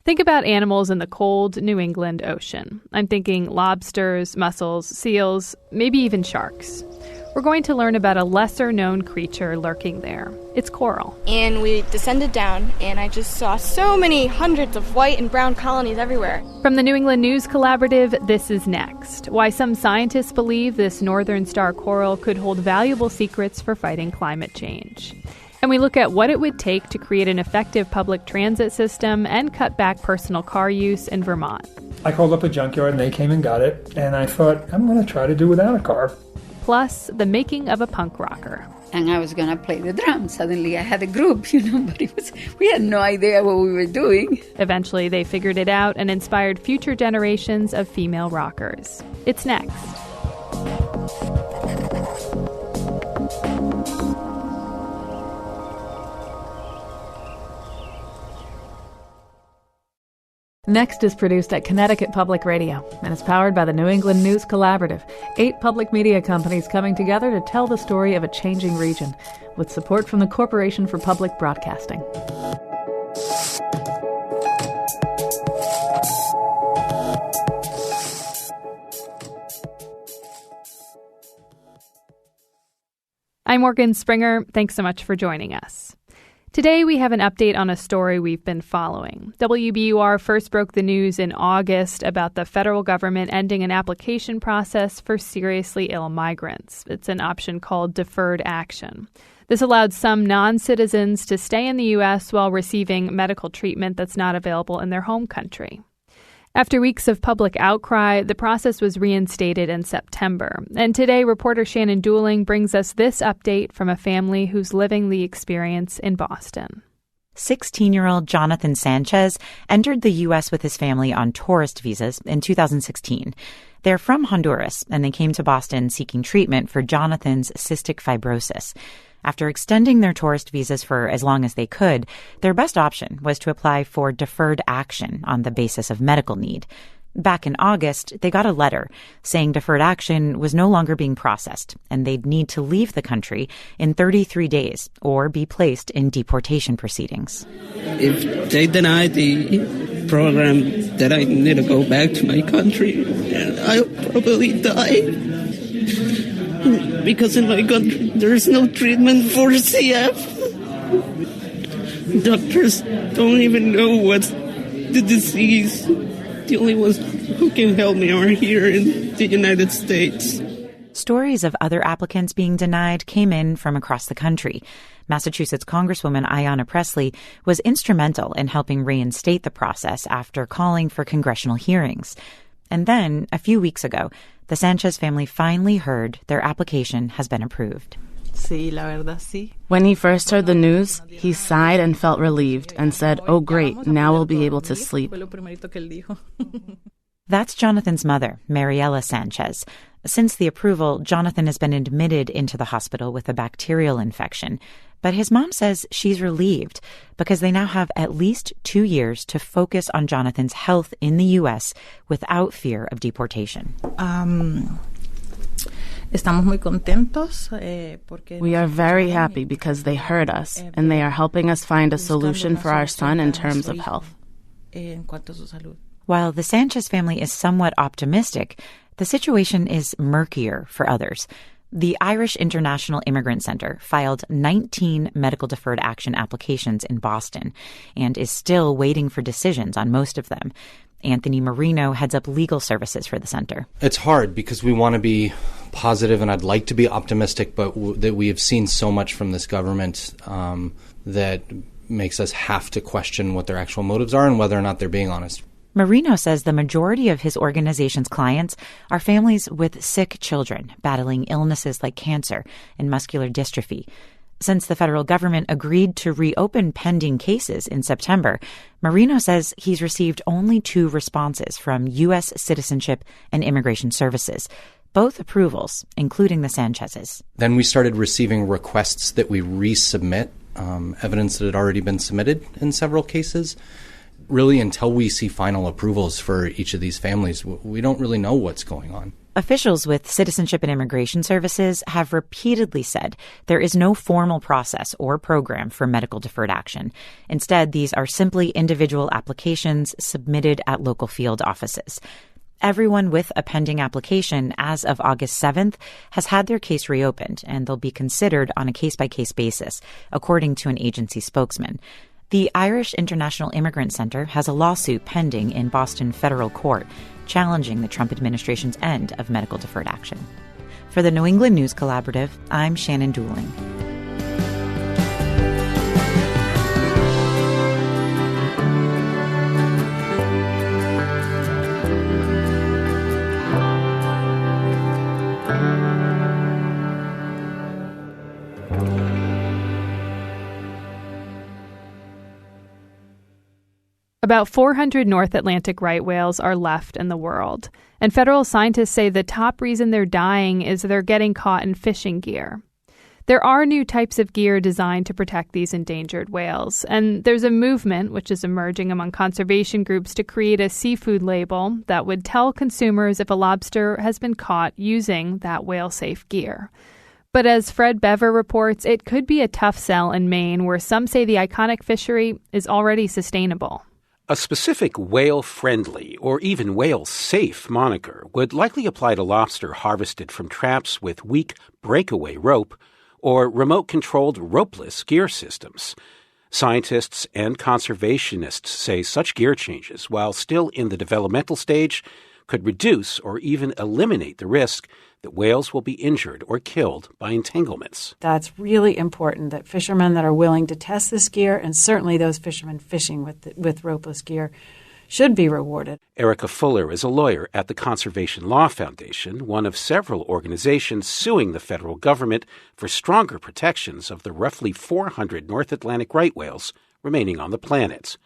Think about animals in the cold New England Ocean. I'm thinking lobsters, mussels, seals, maybe even sharks. We're going to learn about a lesser-known creature lurking there. It's coral. And we descended down, and I just saw so many hundreds of white and brown colonies everywhere. From the New England News Collaborative, this is Next. Why some scientists believe this northern star coral could hold valuable secrets for fighting climate change. And we look at what it would take to create an effective public transit system and cut back personal car use in Vermont. I called up a junkyard and they came and got it, and I thought, I'm going to try to do without a car. Plus, the making of a punk rocker. And I was going to play the drums. Suddenly I had a group, but we had no idea what we were doing. Eventually, they figured it out and inspired future generations of female rockers. It's next. Next is produced at Connecticut Public Radio and is powered by the New England News Collaborative, 8 public media companies coming together to tell the story of a changing region, with support from the Corporation for Public Broadcasting. I'm Morgan Springer. Thanks so much for joining us. Today, we have an update on a story we've been following. WBUR first broke the news in August about the federal government ending an application process for seriously ill migrants. It's an option called deferred action. This allowed some non-citizens to stay in the U.S. while receiving medical treatment that's not available in their home country. After weeks of public outcry, the process was reinstated in September. And today, reporter Shannon Dooling brings us this update from a family who's living the experience in Boston. 16-year-old Jonathan Sanchez entered the U.S. with his family on tourist visas in 2016. They're from Honduras, and they came to Boston seeking treatment for Jonathan's cystic fibrosis. After extending their tourist visas for as long as they could, their best option was to apply for deferred action on the basis of medical need. Back in August, they got a letter saying deferred action was no longer being processed, and they'd need to leave the country in 33 days or be placed in deportation proceedings. If they deny the program, then I need to go back to my country, and I'll probably die. Because in my country, there's no treatment for CF. Doctors don't even know what's the disease. The only ones who can help me are here in the United States. Stories of other applicants being denied came in from across the country. Massachusetts Congresswoman Ayanna Pressley was instrumental in helping reinstate the process after calling for congressional hearings. And then, a few weeks ago, the Sanchez family finally heard their application has been approved. When he first heard the news, he sighed and felt relieved and said, "Oh, great, now we'll be able to sleep." That's Jonathan's mother, Mariela Sanchez. Since the approval, Jonathan has been admitted into the hospital with a bacterial infection. But his mom says she's relieved because they now have at least 2 years to focus on Jonathan's health in the U.S. without fear of deportation. We are very happy because they heard us, and they are helping us find a solution for our son in terms of health. While the Sanchez family is somewhat optimistic, the situation is murkier for others. The Irish International Immigrant Center filed 19 medical deferred action applications in Boston and is still waiting for decisions on most of them. Anthony Marino heads up legal services for the center. It's hard because we want to be positive, and I'd like to be optimistic, but that we have seen so much from this government that makes us have to question what their actual motives are and whether or not they're being honest. Marino says the majority of his organization's clients are families with sick children battling illnesses like cancer and muscular dystrophy. Since the federal government agreed to reopen pending cases in September, Marino says he's received only 2 responses from U.S. Citizenship and Immigration Services, both approvals, including the Sanchez's. Then we started receiving requests that we resubmit evidence that had already been submitted in several cases. Really, until we see final approvals for each of these families, we don't really know what's going on. Officials with Citizenship and Immigration Services have repeatedly said there is no formal process or program for medical deferred action. Instead, these are simply individual applications submitted at local field offices. Everyone with a pending application as of August 7th has had their case reopened, and they'll be considered on a case-by-case basis, according to an agency spokesman. The Irish International Immigrant Center has a lawsuit pending in Boston federal court, challenging the Trump administration's end of medical deferred action. For the New England News Collaborative, I'm Shannon Dooling. About 400 North Atlantic right whales are left in the world, and federal scientists say the top reason they're dying is they're getting caught in fishing gear. There are new types of gear designed to protect these endangered whales, and there's a movement which is emerging among conservation groups to create a seafood label that would tell consumers if a lobster has been caught using that whale-safe gear. But as Fred Bever reports, it could be a tough sell in Maine, where some say the iconic fishery is already sustainable. A specific whale-friendly or even whale-safe moniker would likely apply to lobster harvested from traps with weak breakaway rope or remote-controlled ropeless gear systems. Scientists and conservationists say such gear changes, while still in the developmental stage, could reduce or even eliminate the risk that whales will be injured or killed by entanglements. That's really important, that fishermen that are willing to test this gear, and certainly those fishermen fishing with ropeless gear, should be rewarded. Erica Fuller is a lawyer at the Conservation Law Foundation, one of several organizations suing the federal government for stronger protections of the roughly 400 North Atlantic right whales remaining on the planet.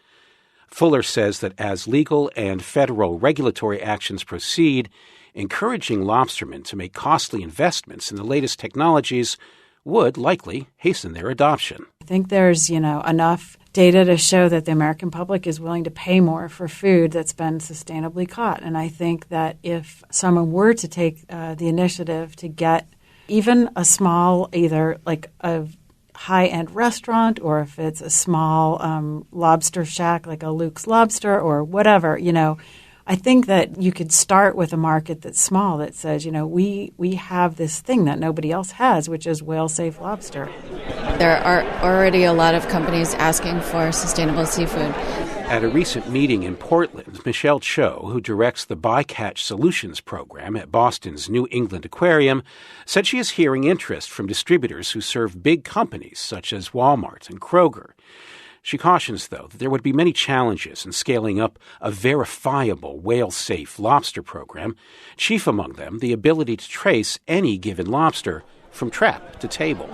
Fuller says that as legal and federal regulatory actions proceed, encouraging lobstermen to make costly investments in the latest technologies would likely hasten their adoption. I think there's, enough data to show that the American public is willing to pay more for food that's been sustainably caught. And I think that if someone were to take the initiative to get even a small, either like a high-end restaurant, or if it's a small lobster shack like a Luke's Lobster or whatever, I think that you could start with a market that's small that says, we have this thing that nobody else has, which is whale-safe lobster. There are already a lot of companies asking for sustainable seafood. At a recent meeting in Portland, Michelle Cho, who directs the Bycatch Solutions program at Boston's New England Aquarium, said she is hearing interest from distributors who serve big companies such as Walmart and Kroger. She cautions, though, that there would be many challenges in scaling up a verifiable whale-safe lobster program, chief among them the ability to trace any given lobster from trap to table.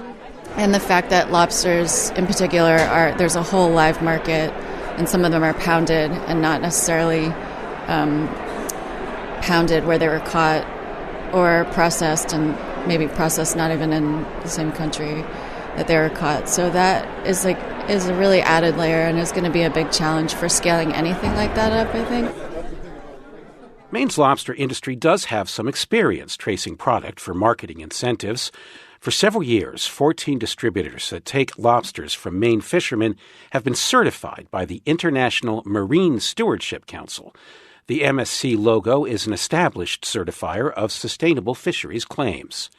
And the fact that lobsters in particular there's a whole live market, and some of them are pounded and not necessarily pounded where they were caught, or processed, and maybe processed not even in the same country that they were caught. So that is a really added layer, and is going to be a big challenge for scaling anything like that up, I think. Maine's lobster industry does have some experience tracing product for marketing incentives. For several years, 14 distributors that take lobsters from Maine fishermen have been certified by the International Marine Stewardship Council. The MSC logo is an established certifier of sustainable fisheries claims.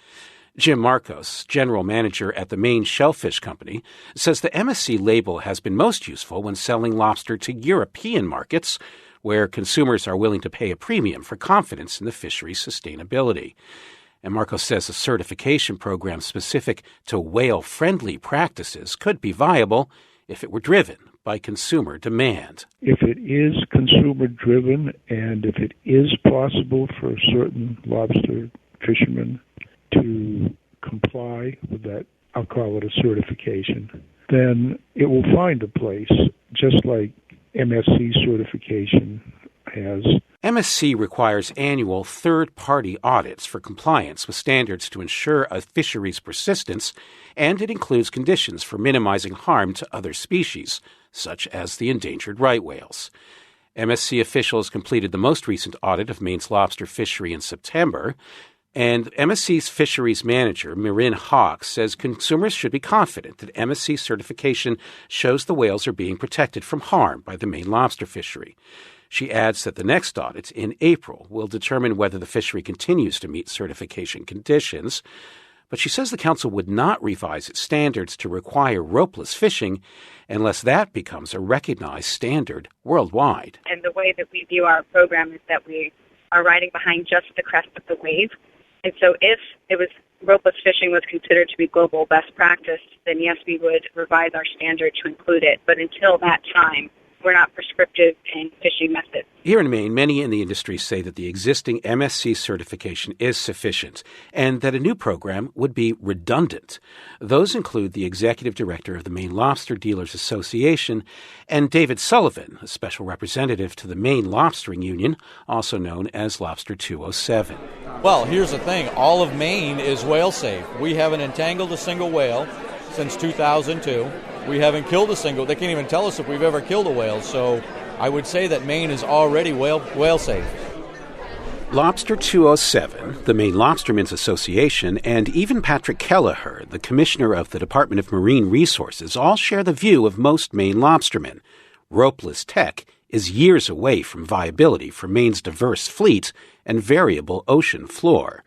Jim Marcos, general manager at the Maine Shellfish Company, says the MSC label has been most useful when selling lobster to European markets, where consumers are willing to pay a premium for confidence in the fishery's sustainability. And Marcos says a certification program specific to whale-friendly practices could be viable if it were driven by consumer demand. If it is consumer-driven, and if it is possible for certain lobster fishermen to comply with that, I'll call it a certification, then it will find a place, just like MSC certification has. MSC requires annual third-party audits for compliance with standards to ensure a fishery's persistence, and it includes conditions for minimizing harm to other species, such as the endangered right whales. MSC officials completed the most recent audit of Maine's lobster fishery in September, and MSC's fisheries manager, Marin Hawks, says consumers should be confident that MSC certification shows the whales are being protected from harm by the Maine lobster fishery. She adds that the next audit in April will determine whether the fishery continues to meet certification conditions. But she says the council would not revise its standards to require ropeless fishing unless that becomes a recognized standard worldwide. And the way that we view our program is that we are riding behind just the crest of the wave. And so if ropeless fishing was considered to be global best practice, then yes, we would revise our standard to include it. But until that time, we're not prescriptive in fishing methods. Here in Maine, many in the industry say that the existing MSC certification is sufficient and that a new program would be redundant. Those include the executive director of the Maine Lobster Dealers Association and David Sullivan, a special representative to the Maine Lobstering Union, also known as Lobster 207. Well, here's the thing. All of Maine is whale safe. We haven't entangled a single whale since 2002. We haven't killed a single. They can't even tell us if we've ever killed a whale. So I would say that Maine is already whale safe. Lobster 207, the Maine Lobstermen's Association, and even Patrick Kelleher, the commissioner of the Department of Marine Resources, all share the view of most Maine lobstermen. Ropeless tech is years away from viability for Maine's diverse fleet and variable ocean floor.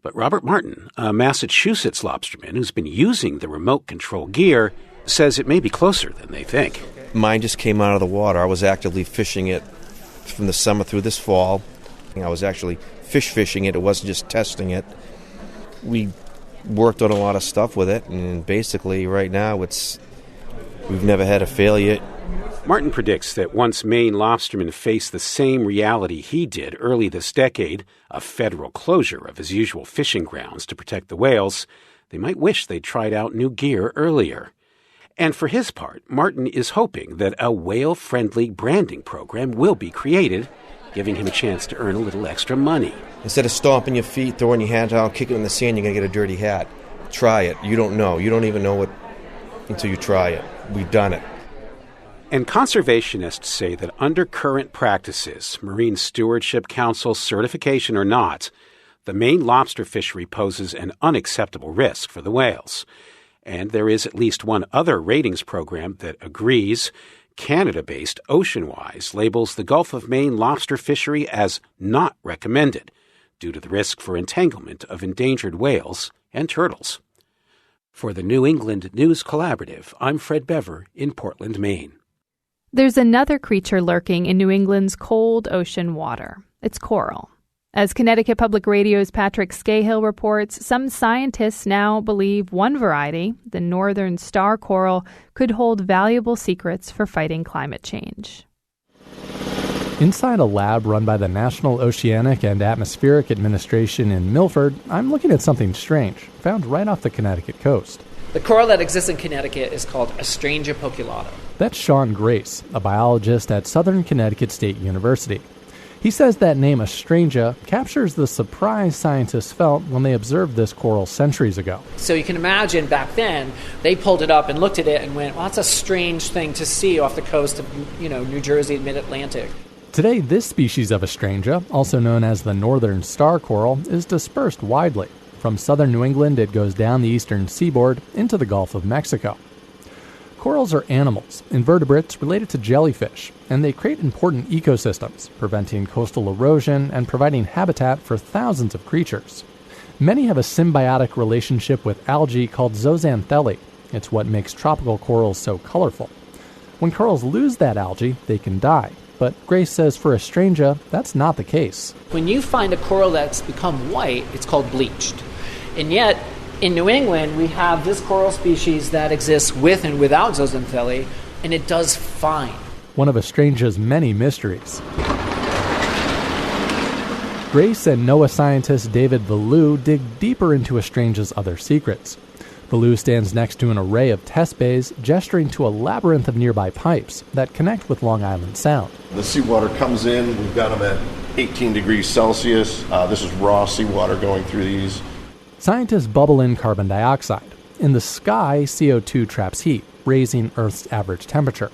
But Robert Martin, a Massachusetts lobsterman who's been using the remote control gear, says it may be closer than they think. Mine just came out of the water. I was actively fishing it from the summer through this fall. I was actually fishing it. It wasn't just testing it. We worked on a lot of stuff with it, and basically right now we've never had a failure. Martin predicts that once Maine lobstermen face the same reality he did early this decade, a federal closure of his usual fishing grounds to protect the whales, they might wish they'd tried out new gear earlier. And for his part, Martin is hoping that a whale-friendly branding program will be created, giving him a chance to earn a little extra money. Instead of stomping your feet, throwing your hat out, kicking in the sand, you're going to get a dirty hat. Try it. You don't know. You don't even know it until you try it. We've done it. And conservationists say that under current practices, Marine Stewardship Council certification or not, the Maine lobster fishery poses an unacceptable risk for the whales. And there is at least one other ratings program that agrees. Canada-based Oceanwise labels the Gulf of Maine lobster fishery as not recommended due to the risk for entanglement of endangered whales and turtles. For the New England News Collaborative, I'm Fred Bever in Portland, Maine. There's another creature lurking in New England's cold ocean water. It's coral. As Connecticut Public Radio's Patrick Scahill reports, some scientists now believe one variety, the northern star coral, could hold valuable secrets for fighting climate change. Inside a lab run by the National Oceanic and Atmospheric Administration in Milford, I'm looking at something strange, found right off the Connecticut coast. The coral that exists in Connecticut is called Astrangia poculata. That's Sean Grace, a biologist at Southern Connecticut State University. He says that name Astrangia captures the surprise scientists felt when they observed this coral centuries ago. So you can imagine back then, they pulled it up and looked at it and went, well, that's a strange thing to see off the coast of, New Jersey, mid-Atlantic. Today, this species of Astrangia, also known as the northern star coral, is dispersed widely. From southern New England, it goes down the eastern seaboard into the Gulf of Mexico. Corals are animals, invertebrates related to jellyfish, and they create important ecosystems, preventing coastal erosion and providing habitat for thousands of creatures. Many have a symbiotic relationship with algae called zooxanthellae. It's what makes tropical corals so colorful. When corals lose that algae, they can die. But Grace says for Astrangia, that's not the case. When you find a coral that's become white, it's called bleached. And yet, in New England, we have this coral species that exists with and without zooxanthellae, and it does fine. One of Astrangia's many mysteries. Grace and NOAA scientist David Valou dig deeper into Astrangia's other secrets. Valou stands next to an array of test bays, gesturing to a labyrinth of nearby pipes that connect with Long Island Sound. The seawater comes in, we've got them at 18 degrees Celsius. This is raw seawater going through these. Scientists bubble in carbon dioxide. In the sky, CO2 traps heat, raising Earth's average temperature.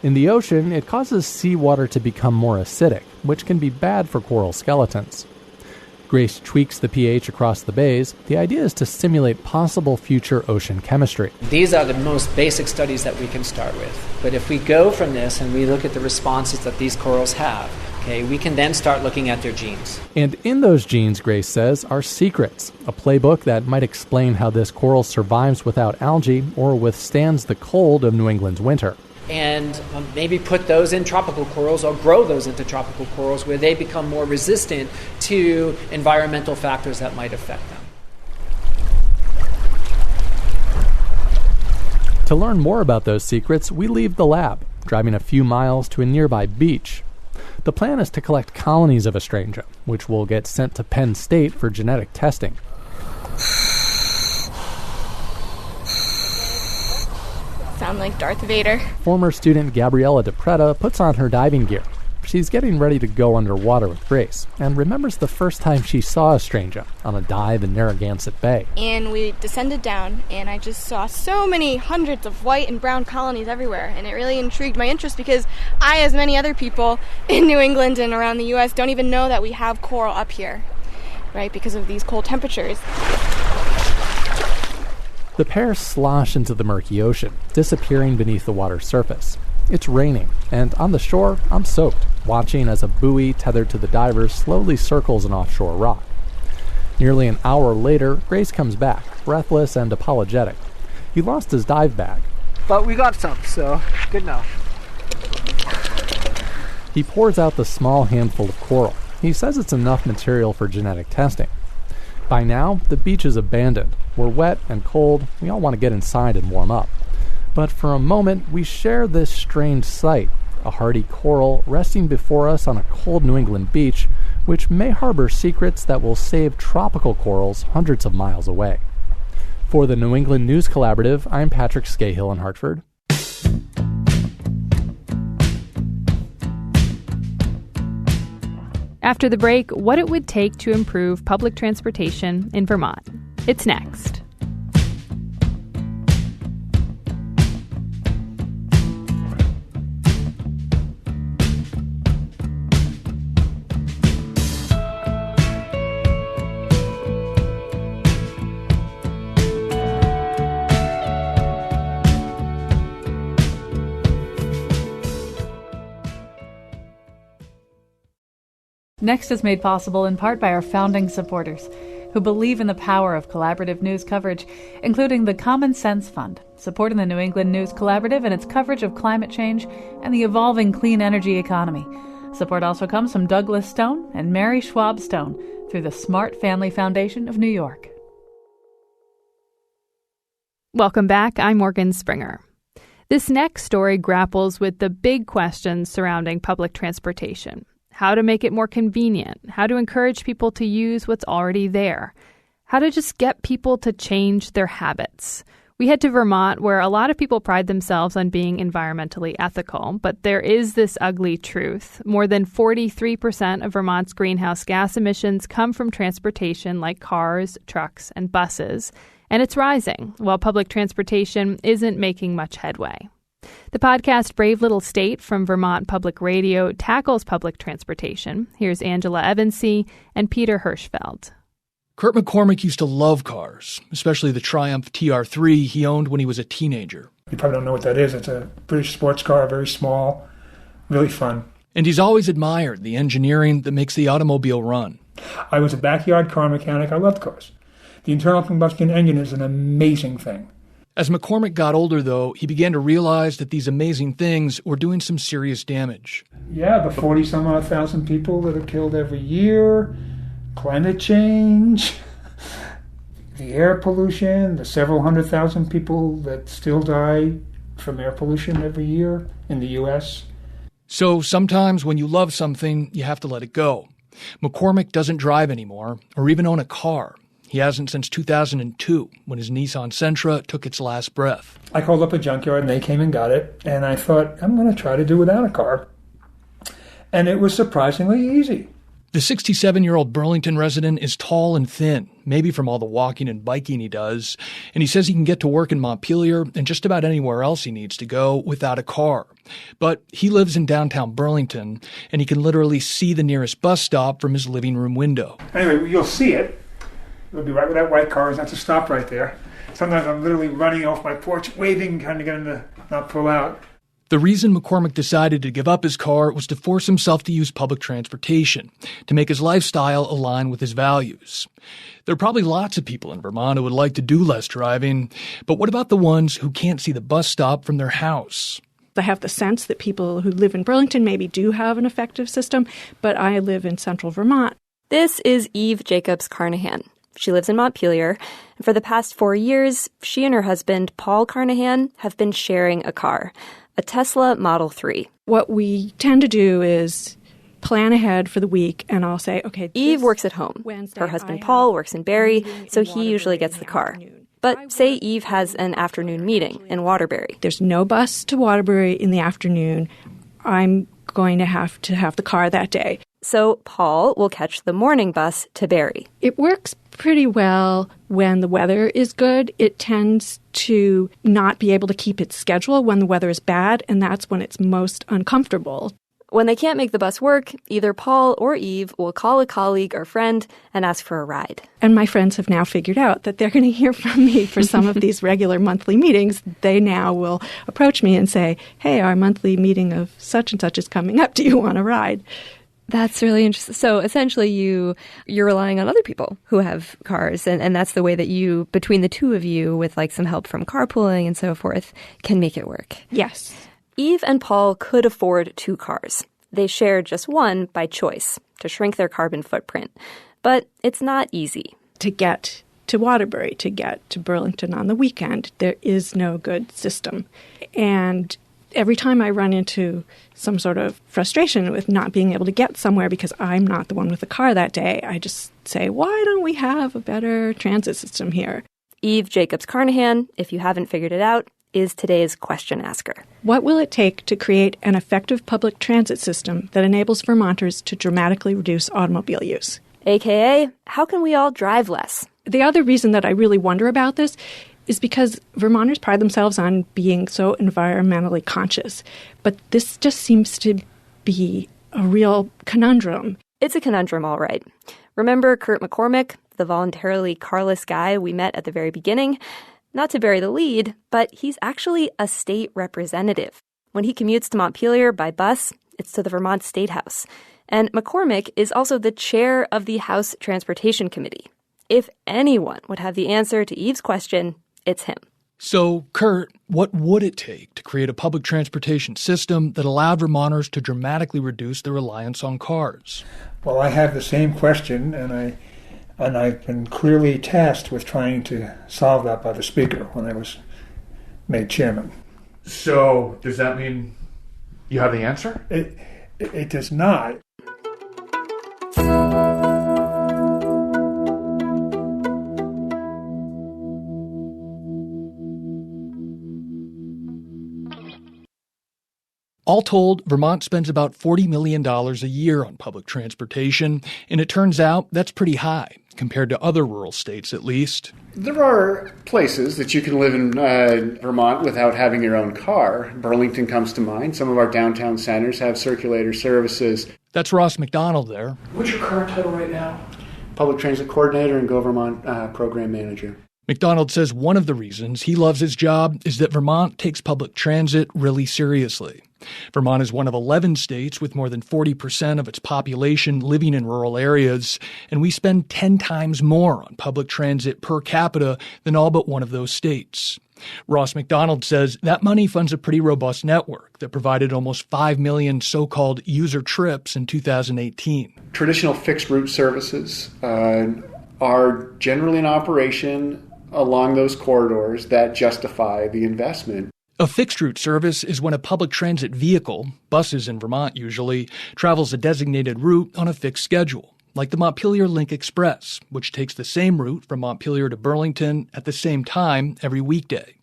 In the ocean, it causes seawater to become more acidic, which can be bad for coral skeletons. Grace tweaks the pH across the bays. The idea is to simulate possible future ocean chemistry. These are the most basic studies that we can start with. But if we go from this and we look at the responses that these corals have, we can then start looking at their genes. And in those genes, Grace says, are secrets, a playbook that might explain how this coral survives without algae or withstands the cold of New England's winter. And maybe put those in tropical corals or grow those into tropical corals where they become more resistant to environmental factors that might affect them. To learn more about those secrets, we leave the lab, driving a few miles to a nearby beach. The plan is to collect colonies of Astrangia, which will get sent to Penn State for genetic testing. Sound like Darth Vader. Former student Gabriella DePreta puts on her diving gear. She's getting ready to go underwater with Grace and remembers the first time she saw Astrangia on a dive in Narragansett Bay. And we descended down, and I just saw so many hundreds of white and brown colonies everywhere, and it really intrigued my interest because I, as many other people in New England and around the U.S., don't even know that we have coral up here, right, because of these cold temperatures. The pair slosh into the murky ocean, disappearing beneath the water's surface. It's raining, and on the shore, I'm soaked, watching as a buoy tethered to the divers slowly circles an offshore rock. Nearly an hour later, Grace comes back, breathless and apologetic. He lost his dive bag. But we got some, so good enough. He pours out the small handful of coral. He says it's enough material for genetic testing. By now, the beach is abandoned. We're wet and cold. We all want to get inside and warm up. But for a moment, we share this strange sight, a hardy coral resting before us on a cold New England beach, which may harbor secrets that will save tropical corals hundreds of miles away. For the New England News Collaborative, I'm Patrick Scahill in Hartford. After the break, what it would take to improve public transportation in Vermont. It's next. Next is made possible in part by our founding supporters, who believe in the power of collaborative news coverage, including the Common Sense Fund, supporting the New England News Collaborative and its coverage of climate change and the evolving clean energy economy. Support also comes from Douglas Stone and Mary Schwab Stone through the Smart Family Foundation of New York. Welcome back. I'm Morgan Springer. This next story grapples with the big questions surrounding public transportation. How to make it more convenient, how to encourage people to use what's already there, how to just get people to change their habits. We head to Vermont, where a lot of people pride themselves on being environmentally ethical, but there is this ugly truth. More than 43% of Vermont's greenhouse gas emissions come from transportation like cars, trucks, and buses, and it's rising, while public transportation isn't making much headway. The podcast Brave Little State from Vermont Public Radio tackles public transportation. Here's Angela Evansy and Peter Hirschfeld. Kurt McCormick used to love cars, especially the Triumph TR3 he owned when he was a teenager. You probably don't know what that is. It's a British sports car, very small, really fun. And he's always admired the engineering that makes the automobile run. I was a backyard car mechanic. I loved cars. The internal combustion engine is an amazing thing. As McCormick got older, though, he began to realize that these amazing things were doing some serious damage. Yeah, the 40-some-odd thousand people that are killed every year, climate change, the air pollution, the several 100,000 people that still die from air pollution every year in the U.S. So sometimes when you love something, you have to let it go. McCormick doesn't drive anymore or even own a car. He hasn't since 2002, when his Nissan Sentra took its last breath. I called up a junkyard, and they came and got it, and I thought, I'm going to try to do without a car. And it was surprisingly easy. The 67-year-old Burlington resident is tall and thin, maybe from all the walking and biking he does. And he says he can get to work in Montpelier and just about anywhere else he needs to go without a car. But he lives in downtown Burlington, and he can literally see the nearest bus stop from his living room window. Anyway, you'll see it. It'll be right where that white car is. That's a stop right there. Sometimes I'm literally running off my porch, waving, trying to get him to not pull out. The reason McCormick decided to give up his car was to force himself to use public transportation, to make his lifestyle align with his values. There are probably lots of people in Vermont who would like to do less driving, but what about the ones who can't see the bus stop from their house? I have the sense that people who live in Burlington maybe do have an effective system, but I live in central Vermont. This is Eve Jacobs Carnahan. She lives in Montpelier, and for the past 4 years, she and her husband, Paul Carnahan, have been sharing a car, a Tesla Model 3. What we tend to do is plan ahead for the week, and I'll say, okay, Eve works at home. Wednesday, her husband, Paul, works in Barrie, so he usually gets the car. But say Eve has an afternoon meeting in Waterbury. There's no bus to Waterbury in the afternoon. I'm going to have the car that day. So Paul will catch the morning bus to Barrie. It works pretty well when the weather is good. It tends to not be able to keep its schedule when the weather is bad, and that's when it's most uncomfortable. When they can't make the bus work, either Paul or Eve will call a colleague or friend and ask for a ride. And my friends have now figured out that they're going to hear from me for some of these regular monthly meetings. They now will approach me and say, hey, our monthly meeting of such and such is coming up. Do you want a ride? That's really interesting. So essentially you're relying on other people who have cars, and that's the way that you, between the two of you, with like some help from carpooling and so forth, can make it work. Yes. Eve and Paul could afford 2 cars. They share just one by choice to shrink their carbon footprint. But it's not easy. To get to Waterbury, to get to Burlington on the weekend, there is no good system. And every time I run into some sort of frustration with not being able to get somewhere because I'm not the one with the car that day, I just say, why don't we have a better transit system here? Eve Jacobs Carnahan, if you haven't figured it out, is today's question asker. What will it take to create an effective public transit system that enables Vermonters to dramatically reduce automobile use? AKA, how can we all drive less? The other reason that I really wonder about this is because Vermonters pride themselves on being so environmentally conscious. But this just seems to be a real conundrum. It's a conundrum, all right. Remember Kurt McCormick, the voluntarily carless guy we met at the very beginning? Not to bury the lead, but he's actually a state representative. When he commutes to Montpelier by bus, it's to the Vermont State House. And McCormick is also the chair of the House Transportation Committee. If anyone would have the answer to Eve's question, it's him. So, Kurt, what would it take to create a public transportation system that allowed Vermonters to dramatically reduce their reliance on cars? Well, I have the same question, and I've been clearly tasked with trying to solve that by the Speaker when I was made chairman. So, does that mean you have the answer? It does not. All told, Vermont spends about $40 million a year on public transportation, and it turns out that's pretty high, compared to other rural states at least. There are places that you can live in Vermont without having your own car. Burlington comes to mind. Some of our downtown centers have circulator services. That's Ross McDonald there. What's your current title right now? Public Transit Coordinator and Go Vermont Program Manager. McDonald says one of the reasons he loves his job is that Vermont takes public transit really seriously. Vermont is one of 11 states with more than 40% of its population living in rural areas, and we spend 10 times more on public transit per capita than all but one of those states. Ross McDonald says that money funds a pretty robust network that provided almost 5 million so-called user trips in 2018. Traditional fixed route services are generally in operation along those corridors that justify the investment. A fixed route service is when a public transit vehicle, buses in Vermont usually, travels a designated route on a fixed schedule, like the Montpelier Link Express, which takes the same route from Montpelier to Burlington at the same time every weekday.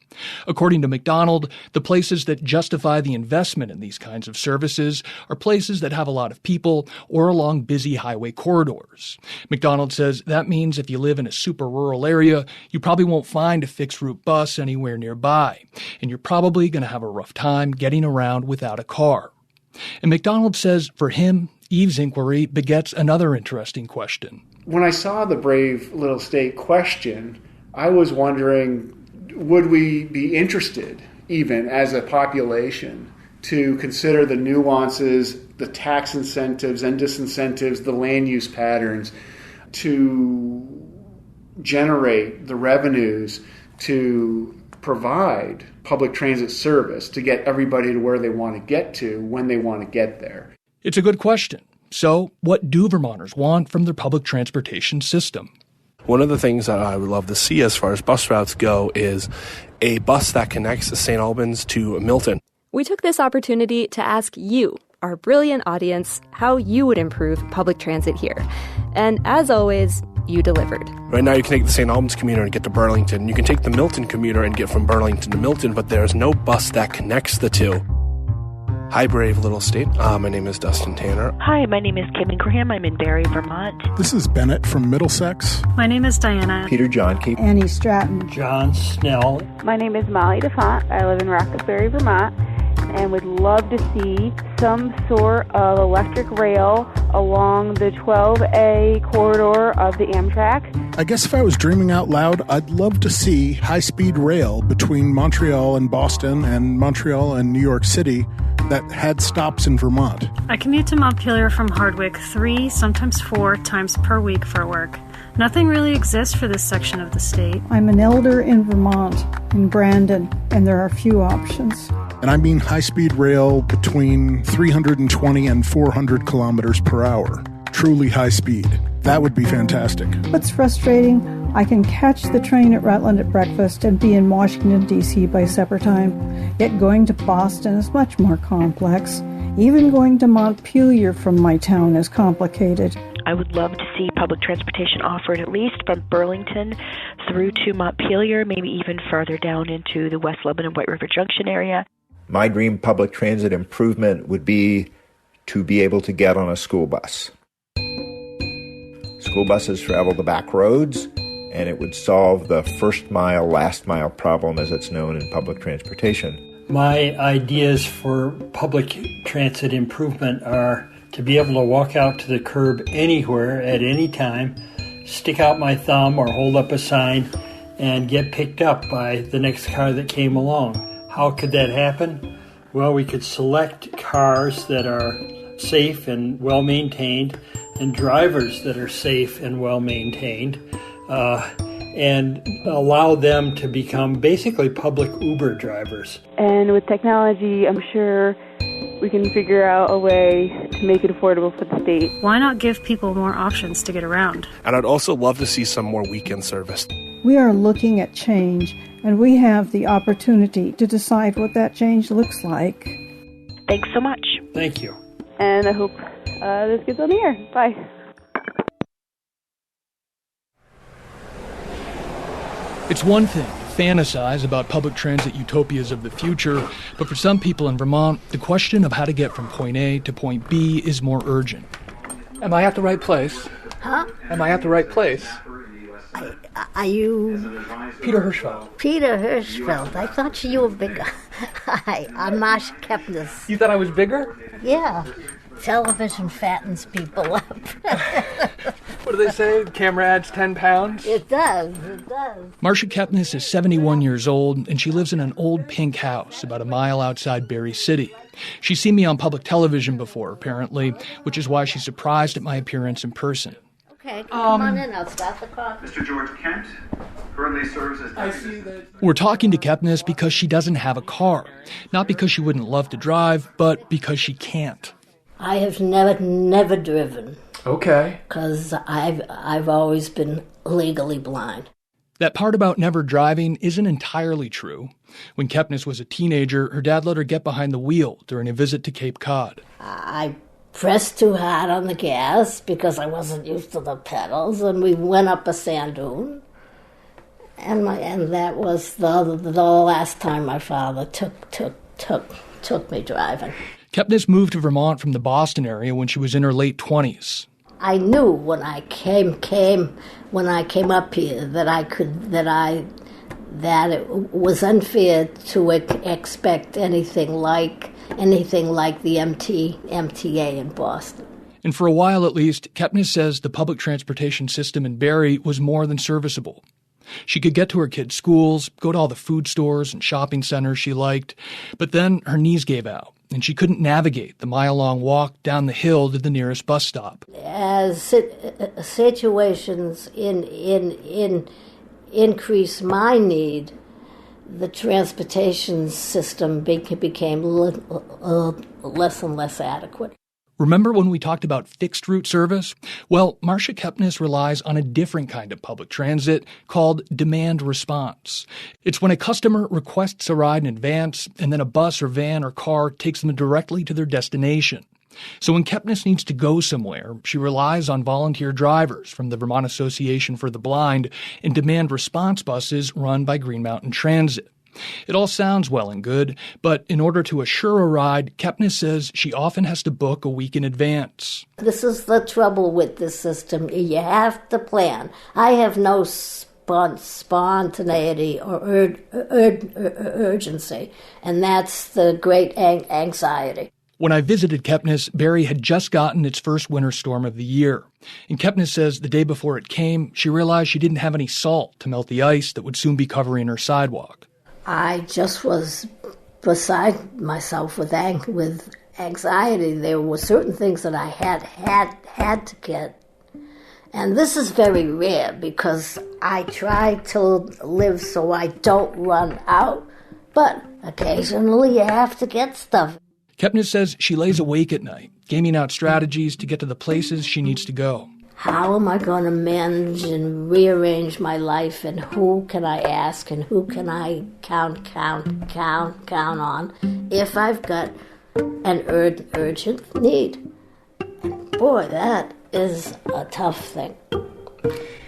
According to McDonald, the places that justify the investment in these kinds of services are places that have a lot of people or along busy highway corridors. McDonald says that means if you live in a super rural area, you probably won't find a fixed route bus anywhere nearby, and you're probably going to have a rough time getting around without a car. And McDonald says for him, Eve's inquiry begets another interesting question. When I saw the Brave Little State question, I was wondering, would we be interested, even as a population, to consider the nuances, the tax incentives and disincentives, the land use patterns, to generate the revenues to provide public transit service to get everybody to where they want to get to when they want to get there? It's a good question. So, what do Vermonters want from their public transportation system? One of the things that I would love to see as far as bus routes go is a bus that connects St. Albans to Milton. We took this opportunity to ask you, our brilliant audience, how you would improve public transit here. And as always, you delivered. Right now you can take the St. Albans commuter and get to Burlington. You can take the Milton commuter and get from Burlington to Milton, but there's no bus that connects the two. Hi, Brave Little State. My name is Dustin Tanner. Hi, my name is Kim Graham. I'm in Barrie, Vermont. This is Bennett from Middlesex. My name is Diana. Peter Johnke. Annie Stratton. John Snell. My name is Molly DeFont. I live in Roxbury, Vermont, and would love to see some sort of electric rail along the 12A corridor of the Amtrak. I guess if I was dreaming out loud, I'd love to see high-speed rail between Montreal and Boston and Montreal and New York City that had stops in Vermont. I commute to Montpelier from Hardwick 3, sometimes 4 times per week for work. Nothing really exists for this section of the state. I'm an elder in Vermont, in Brandon, and there are few options. And I mean high-speed rail between 320 and 400 kilometers per hour. Truly high speed. That would be fantastic. What's frustrating, I can catch the train at Rutland at breakfast and be in Washington, D.C. by supper time. Yet going to Boston is much more complex. Even going to Montpelier from my town is complicated. I would love to see public transportation offered at least from Burlington through to Montpelier, maybe even further down into the West Lebanon White River Junction area. My dream public transit improvement would be to be able to get on a school bus. School buses travel the back roads, and it would solve the first mile, last mile problem as it's known in public transportation. My ideas for public transit improvement are to be able to walk out to the curb anywhere at any time, stick out my thumb or hold up a sign, and get picked up by the next car that came along. How could that happen? Well, we could select cars that are safe and well-maintained and drivers that are safe and well-maintained, and allow them to become basically public Uber drivers. And with technology, I'm sure we can figure out a way to make it affordable for the state. Why not give people more options to get around? And I'd also love to see some more weekend service. We are looking at change, and we have the opportunity to decide what that change looks like. Thanks so much. Thank you. And I hope this gets on the air. Bye. It's one thing to fantasize about public transit utopias of the future, but for some people in Vermont, the question of how to get from point A to point B is more urgent. Am I at the right place? Huh? Am I at the right place? Are you... Peter Hirschfeld. Peter Hirschfeld. I thought you were bigger. Hi, I'm Marsha Kepnes. You thought I was bigger? Yeah. Television fattens people up. What do they say? The camera adds 10 pounds? It does. It does. Marsha Kepnes is 71 years old, and she lives in an old pink house about a mile outside Barrie City. She's seen me on public television before, apparently, which is why she's surprised at my appearance in person. Okay, come on in. I'll start the clock. Mr. George Kent currently serves as... I see that... We're talking to Kepnes because she doesn't have a car. Not because she wouldn't love to drive, but because she can't. I have never driven. Okay. Because I've always been legally blind. That part about never driving isn't entirely true. When Kepnes was a teenager, her dad let her get behind the wheel during a visit to Cape Cod. I pressed too hard on the gas because I wasn't used to the pedals, and we went up a sand dune. And that was the last time my father took me driving. Kepnes moved to Vermont from the Boston area when she was in her late 20s. I knew when I came up here that it was unfair to expect anything like the MTA in Boston. And for a while at least, Kepnes says the public transportation system in Barre was more than serviceable. She could get to her kids' schools, go to all the food stores and shopping centers she liked, but then her knees gave out, and she couldn't navigate the mile-long walk down the hill to the nearest bus stop. As situations increase my need, the transportation system became less and less adequate. Remember when we talked about fixed route service? Well, Marcia Kepnes relies on a different kind of public transit called demand response. It's when a customer requests a ride in advance and then a bus or van or car takes them directly to their destination. So when Kepnes needs to go somewhere, she relies on volunteer drivers from the Vermont Association for the Blind and demand response buses run by Green Mountain Transit. It all sounds well and good, but in order to assure a ride, Kepnes says she often has to book a week in advance. This is the trouble with this system. You have to plan. I have no spontaneity or urgency, and that's the great anxiety. When I visited Kepnes, Barre had just gotten its first winter storm of the year. And Kepnes says the day before it came, she realized she didn't have any salt to melt the ice that would soon be covering her sidewalk. I just was beside myself with anxiety. There were certain things that I had to get. And this is very rare because I try to live so I don't run out. But occasionally you have to get stuff. Kepnes says she lays awake at night, gaming out strategies to get to the places she needs to go. How am I going to manage and rearrange my life, and who can I ask, and who can I count on if I've got an urgent need? And boy, that is a tough thing.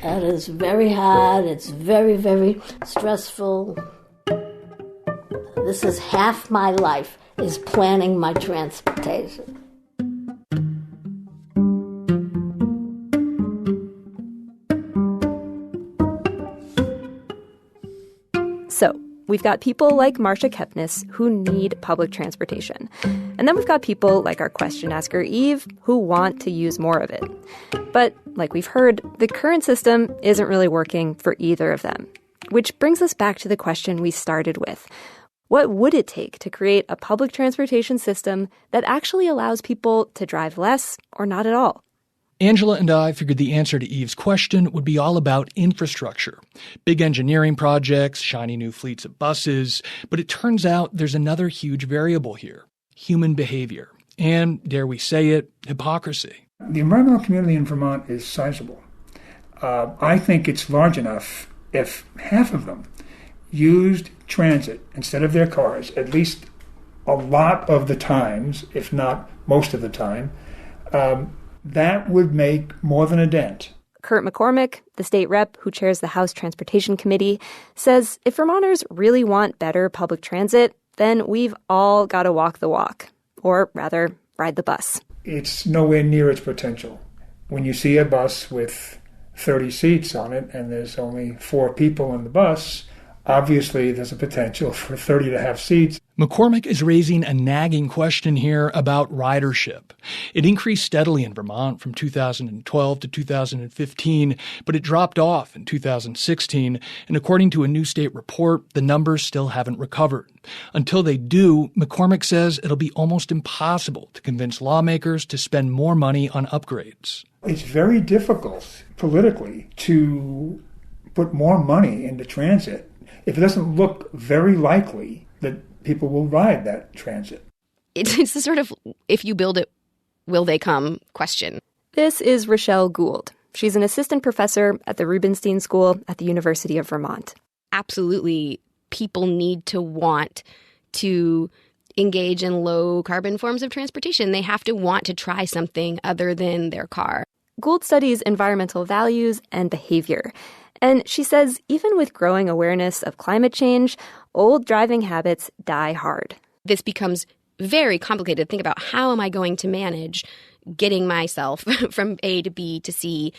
That is very hard. It's very, very stressful. This is half my life, is planning my transportation. So, we've got people like Marcia Kepnes who need public transportation. And then we've got people like our question asker Eve who want to use more of it. But, like we've heard, the current system isn't really working for either of them. Which brings us back to the question we started with. What would it take to create a public transportation system that actually allows people to drive less or not at all? Angela and I figured the answer to Eve's question would be all about infrastructure. Big engineering projects, shiny new fleets of buses. But it turns out there's another huge variable here: human behavior. And, dare we say it, hypocrisy. The environmental community in Vermont is sizable. I think it's large enough if half of them used transit instead of their cars, at least a lot of the times, if not most of the time, that would make more than a dent. Kurt McCormick, the state rep who chairs the House Transportation Committee, says if Vermonters really want better public transit, then we've all got to walk the walk, or rather, ride the bus. It's nowhere near its potential. When you see a bus with 30 seats on it and there's only 4 people in the bus, obviously there's a potential for 30 to have seats. McCormick is raising a nagging question here about ridership. It increased steadily in Vermont from 2012 to 2015, but it dropped off in 2016, and according to a new state report, the numbers still haven't recovered. Until they do, McCormick says it'll be almost impossible to convince lawmakers to spend more money on upgrades. It's very difficult politically to put more money into transit if it doesn't look very likely that people will ride that transit. It's the sort of, if you build it, will they come question. This is Rochelle Gould. She's an assistant professor at the Rubenstein School at the University of Vermont. Absolutely, people need to want to engage in low-carbon forms of transportation. They have to want to try something other than their car. Gould studies environmental values and behavior. And she says even with growing awareness of climate change, old driving habits die hard. This becomes very complicated. Think about, how am I going to manage getting myself from A to B to C,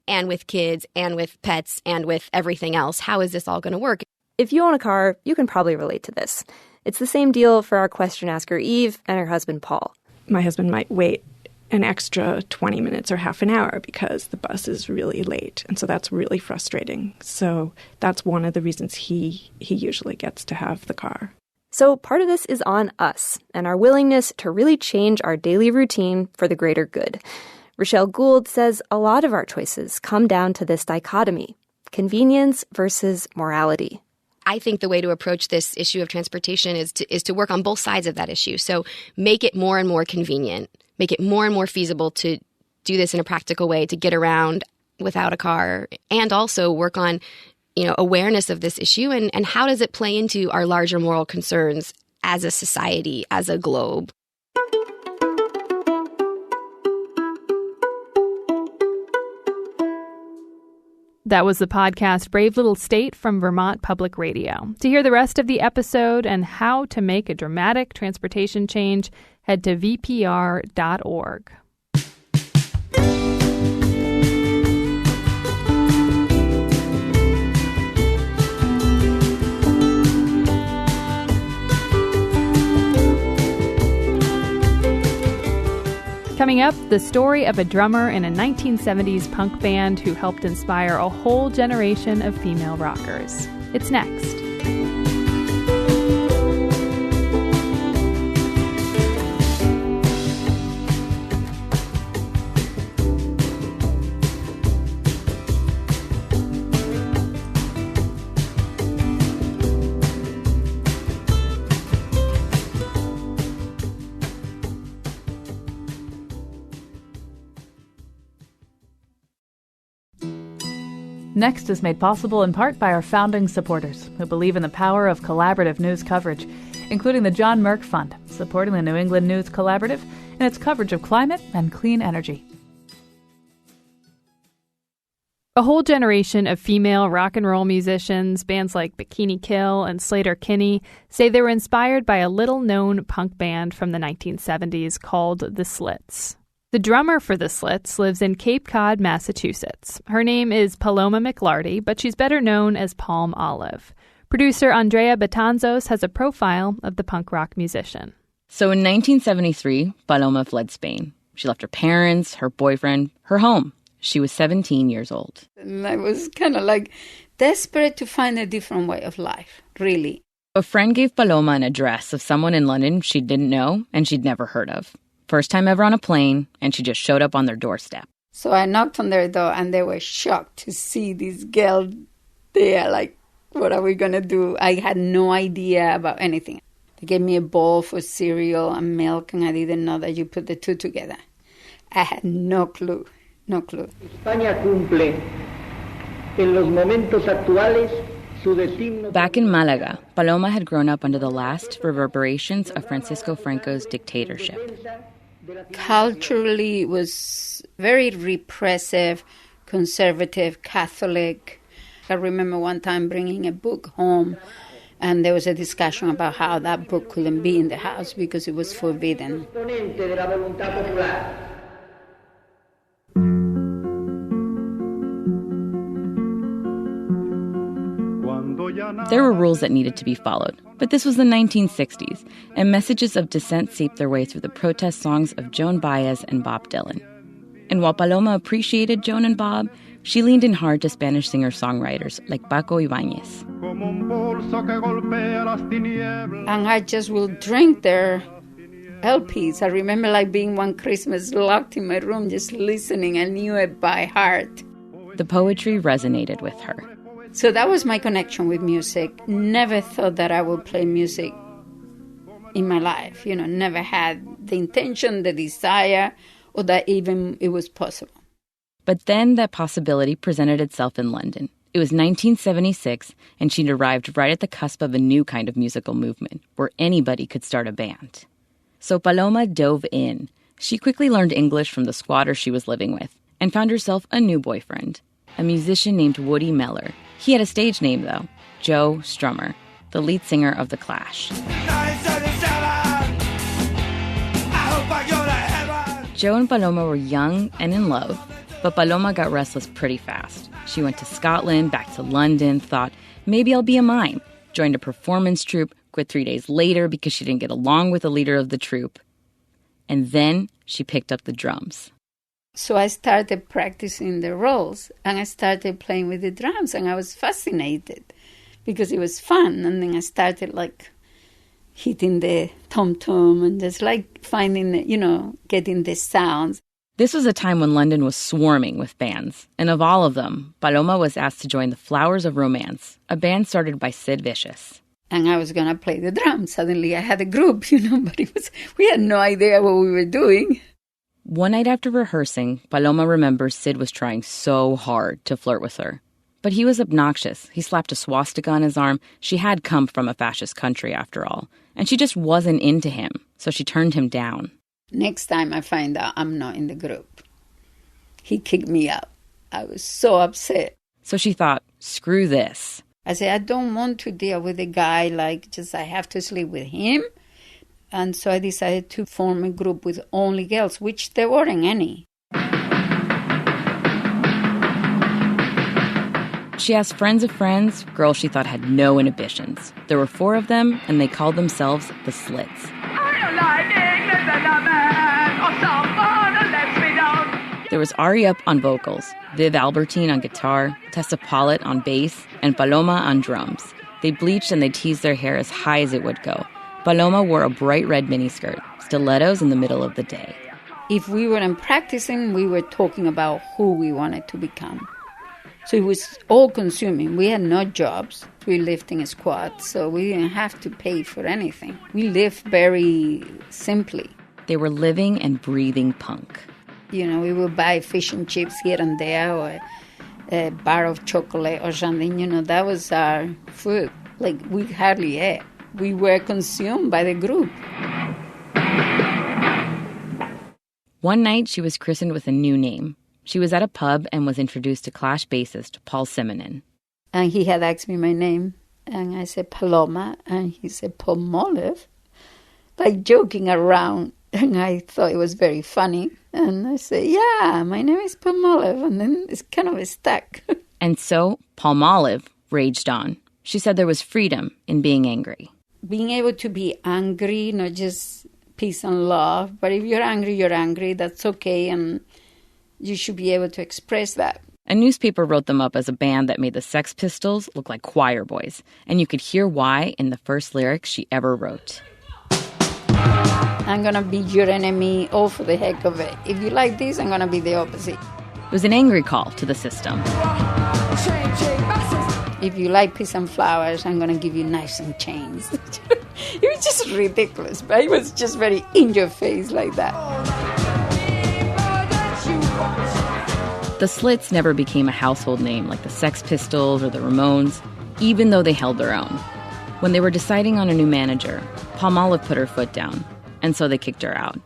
and with kids and with pets and with everything else? How is this all going to work? If you own a car, you can probably relate to this. It's the same deal for our question asker Eve and her husband Paul. My husband might wait an extra 20 minutes or half an hour because the bus is really late. And so that's really frustrating. So that's one of the reasons he usually gets to have the car. So part of this is on us and our willingness to really change our daily routine for the greater good. Rochelle Gould says a lot of our choices come down to this dichotomy, convenience versus morality. I think the way to approach this issue of transportation is to work on both sides of that issue. So make it more and more convenient, make it more and more feasible to do this in a practical way, to get around without a car, and also work on, awareness of this issue and how does it play into our larger moral concerns as a society, as a globe. That was the podcast Brave Little State from Vermont Public Radio. To hear the rest of the episode and how to make a dramatic transportation change, head to vpr.org. Coming up, the story of a drummer in a 1970s punk band who helped inspire a whole generation of female rockers. It's next. Next is made possible in part by our founding supporters who believe in the power of collaborative news coverage, including the John Merck Fund, supporting the New England News Collaborative and its coverage of climate and clean energy. A whole generation of female rock and roll musicians, bands like Bikini Kill and Sleater-Kinney, say they were inspired by a little-known punk band from the 1970s called The Slits. The drummer for The Slits lives in Cape Cod, Massachusetts. Her name is Paloma McLarty, but she's better known as Palm Olive. Producer Andrea Betanzos has a profile of the punk rock musician. So in 1973, Paloma fled Spain. She left her parents, her boyfriend, her home. She was 17 years old. And I was kind of like desperate to find a different way of life, really. A friend gave Paloma an address of someone in London she didn't know and she'd never heard of. First time ever on a plane, and she just showed up on their doorstep. So I knocked on their door, and they were shocked to see this girl there. Like, what are we going to do? I had no idea about anything. They gave me a bowl for cereal and milk, and I didn't know that you put the two together. I had no clue. España cumple en los momentos actuales su destino. Back in Malaga, Paloma had grown up under the last reverberations of Francisco Franco's dictatorship. Culturally, it was very repressive, conservative, Catholic. I remember one time bringing a book home, and there was a discussion about how that book couldn't be in the house because it was forbidden. There were rules that needed to be followed, but this was the 1960s, and messages of dissent seeped their way through the protest songs of Joan Baez and Bob Dylan. And while Paloma appreciated Joan and Bob, she leaned in hard to Spanish singer-songwriters like Paco Ibáñez. And I just will drink their LPs. I remember being one Christmas locked in my room just listening. I knew it by heart. The poetry resonated with her. So that was my connection with music. Never thought that I would play music in my life. Never had the intention, the desire, or that even it was possible. But then that possibility presented itself in London. It was 1976, and she'd arrived right at the cusp of a new kind of musical movement, where anybody could start a band. So Paloma dove in. She quickly learned English from the squatter she was living with, and found herself a new boyfriend. a musician named Woody Meller. He had a stage name, though, Joe Strummer, the lead singer of The Clash. Joe and Paloma were young and in love, but Paloma got restless pretty fast. She went to Scotland, back to London, thought, maybe I'll be a mime, joined a performance troupe, quit 3 days later because she didn't get along with the leader of the troupe. And then she picked up the drums. So I started practicing the roles, and I started playing with the drums, and I was fascinated because it was fun. And then I started hitting the tom-tom and just finding, getting the sounds. This was a time when London was swarming with bands, and of all of them, Paloma was asked to join the Flowers of Romance, a band started by Sid Vicious. And I was going to play the drums. Suddenly I had a group, but we had no idea what we were doing. One night after rehearsing, Paloma remembers Sid was trying so hard to flirt with her. But he was obnoxious. He slapped a swastika on his arm. She had come from a fascist country, after all. And she just wasn't into him, so she turned him down. Next time I find out I'm not in the group, he kicked me out. I was so upset. So she thought, screw this. I said, I don't want to deal with a guy I have to sleep with him. And so I decided to form a group with only girls, which there weren't any. She asked friends of friends, girls she thought had no inhibitions. There were 4 of them, and they called themselves the Slits. There was Ari Up on vocals, Viv Albertine on guitar, Tessa Pollitt on bass, and Paloma on drums. They bleached and they teased their hair as high as it would go. Paloma wore a bright red miniskirt, stilettos in the middle of the day. If we weren't practicing, we were talking about who we wanted to become. So it was all-consuming. We had no jobs. We lived in a squat, so we didn't have to pay for anything. We lived very simply. They were living and breathing punk. We would buy fish and chips here and there, or a bar of chocolate or something. That was our food. We hardly ate. We were consumed by the group. One night, she was christened with a new name. She was at a pub and was introduced to Clash bassist Paul Simonon. And he had asked me my name, and I said Paloma, and he said Palmolive, joking around. And I thought it was very funny. And I said, yeah, my name is Palmolive. And then it's kind of stuck. And so Palmolive raged on. She said there was freedom in being angry. Being able to be angry, not just peace and love. But if you're angry, that's okay. And you should be able to express that. A newspaper wrote them up as a band that made the Sex Pistols look like choir boys. And you could hear why in the first lyrics she ever wrote. I'm going to be your enemy all for the heck of it. If you like this, I'm going to be the opposite. It was an angry call to the system. If you like peace and flowers, I'm going to give you knives and chains. It was just ridiculous, but it was just very in your face like that. The Slits never became a household name like the Sex Pistols or the Ramones, even though they held their own. When they were deciding on a new manager, Palmolive put her foot down, and so they kicked her out.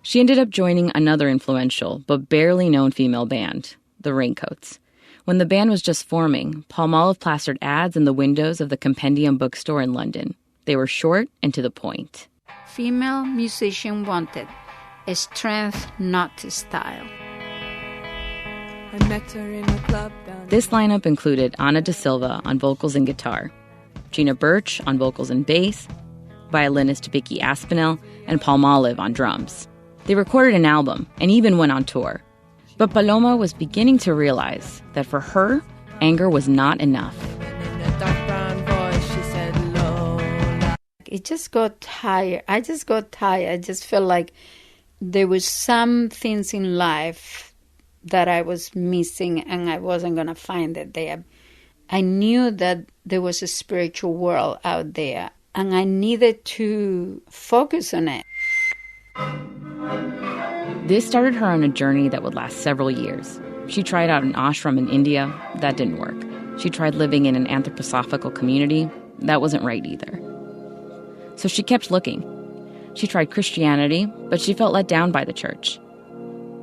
She ended up joining another influential but barely known female band, the Raincoats. When the band was just forming, Palmolive plastered ads in the windows of the Compendium bookstore in London. They were short and to the point. Female musician wanted, a strength, not a style. I met her in a club down. This lineup included Ana da Silva on vocals and guitar, Gina Birch on vocals and bass, violinist Vicky Aspinall, and Palmolive on drums. They recorded an album and even went on tour. But Paloma was beginning to realize that for her, anger was not enough. It just got tired. I just got tired. I just felt like there was some things in life that I was missing and I wasn't going to find it there. I knew that there was a spiritual world out there and I needed to focus on it. This started her on a journey that would last several years. She tried out an ashram in India. That didn't work. She tried living in an anthroposophical community. That wasn't right either. So she kept looking. She tried Christianity, but she felt let down by the church.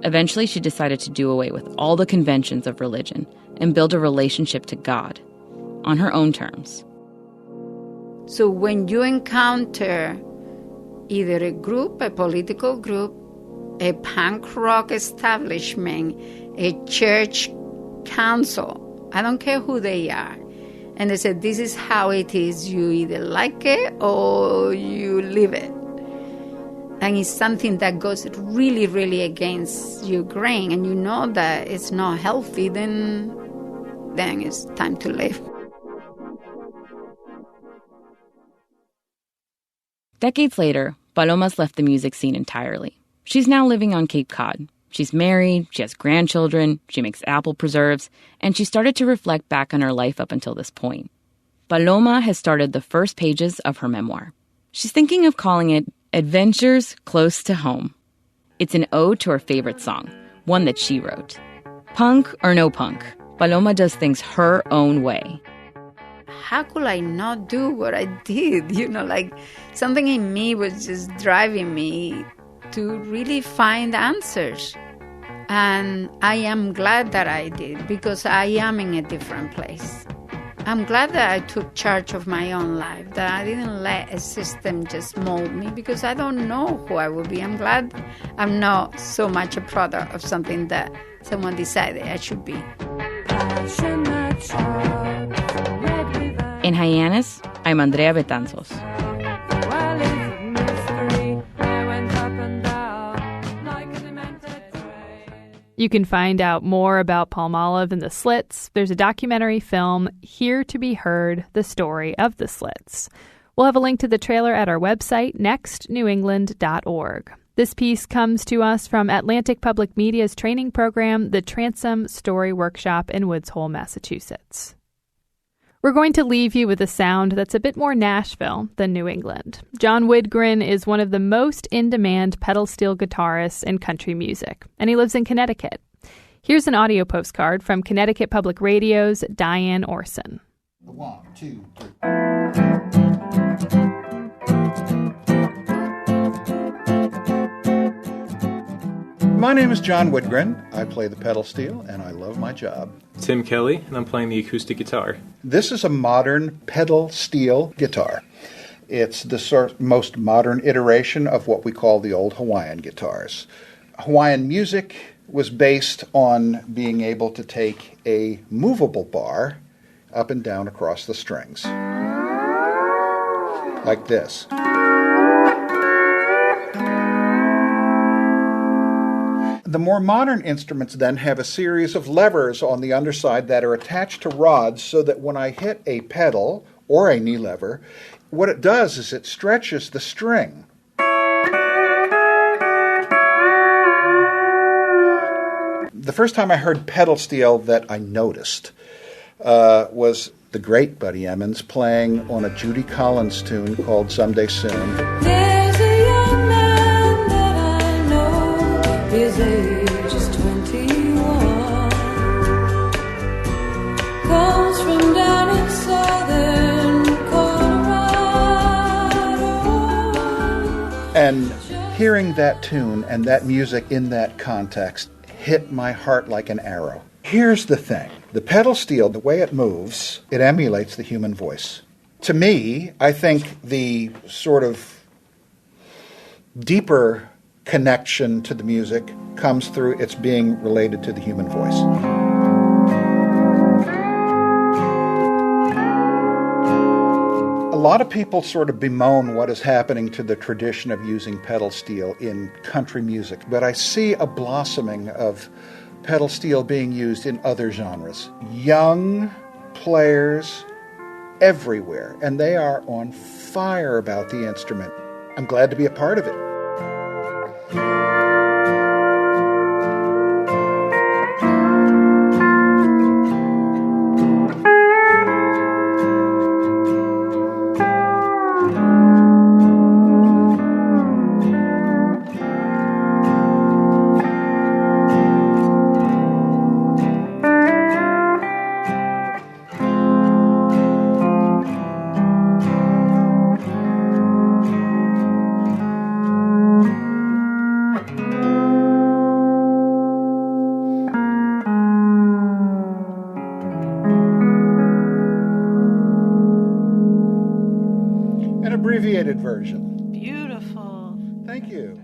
Eventually, she decided to do away with all the conventions of religion, and build a relationship to God on her own terms. So when you encounter either a group, a political group, a punk rock establishment, a church council, I don't care who they are, and they said, this is how it is, you either like it or you leave it, and it's something that goes really, really against your grain, and you know that it's not healthy, then it's time to leave. Decades later, Paloma's left the music scene entirely. She's now living on Cape Cod. She's married, she has grandchildren, she makes apple preserves, and she started to reflect back on her life up until this point. Paloma has started the first pages of her memoir. She's thinking of calling it Adventures Close to Home. It's an ode to her favorite song, one that she wrote. Punk or no punk, Paloma does things her own way. How could I not do what I did? Like something in me was just driving me to really find answers. And I am glad that I did, because I am in a different place. I'm glad that I took charge of my own life, that I didn't let a system just mold me, because I don't know who I will be. I'm glad I'm not so much a product of something that someone decided I should be. In Hyannis, I'm Andrea Betanzos. You can find out more about Palmolive and the Slits. There's a documentary film, Here to Be Heard, the story of the Slits. We'll have a link to the trailer at our website, nextnewengland.org. This piece comes to us from Atlantic Public Media's training program, the Transom Story Workshop in Woods Hole, Massachusetts. We're going to leave you with a sound that's a bit more Nashville than New England. John Widgren is one of the most in-demand pedal steel guitarists in country music, and he lives in Connecticut. Here's an audio postcard from Connecticut Public Radio's Diane Orson. 1, 2, 3. My name is John Widgren. I play the pedal steel, and I love my job. Tim Kelly, and I'm playing the acoustic guitar. This is a modern pedal steel guitar. It's the most modern iteration of what we call the old Hawaiian guitars. Hawaiian music was based on being able to take a movable bar up and down across the strings, like this. The more modern instruments then have a series of levers on the underside that are attached to rods, so that when I hit a pedal or a knee lever, what it does is it stretches the string. The first time I heard pedal steel that I noticed was the great Buddy Emmons playing on a Judy Collins tune called Someday Soon. There's a young man that I know, his age is 21, comes from down in southern Colorado. And hearing that tune and that music in that context hit my heart like an arrow. Here's the thing. The pedal steel, the way it moves, it emulates the human voice. To me, I think the sort of deeper connection to the music comes through its being related to the human voice. A lot of people sort of bemoan what is happening to the tradition of using pedal steel in country music, but I see a blossoming of pedal steel being used in other genres. Young players everywhere, and they are on fire about the instrument. I'm glad to be a part of it. abbreviated version. Beautiful. Thank you.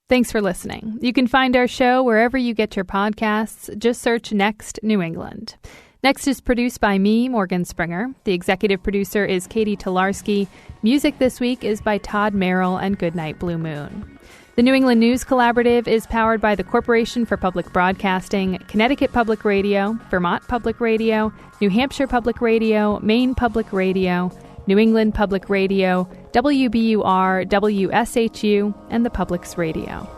Thanks for listening. You can find our show wherever you get your podcasts. Just search Next New England. Next is produced by me, Morgan Springer. The executive producer is Katie Tolarski. Music this week is by Todd Merrill and Goodnight Blue Moon. The New England News Collaborative is powered by the Corporation for Public Broadcasting, Connecticut Public Radio, Vermont Public Radio, New Hampshire Public Radio, Maine Public Radio, New England Public Radio, WBUR, WSHU, and the Public's Radio.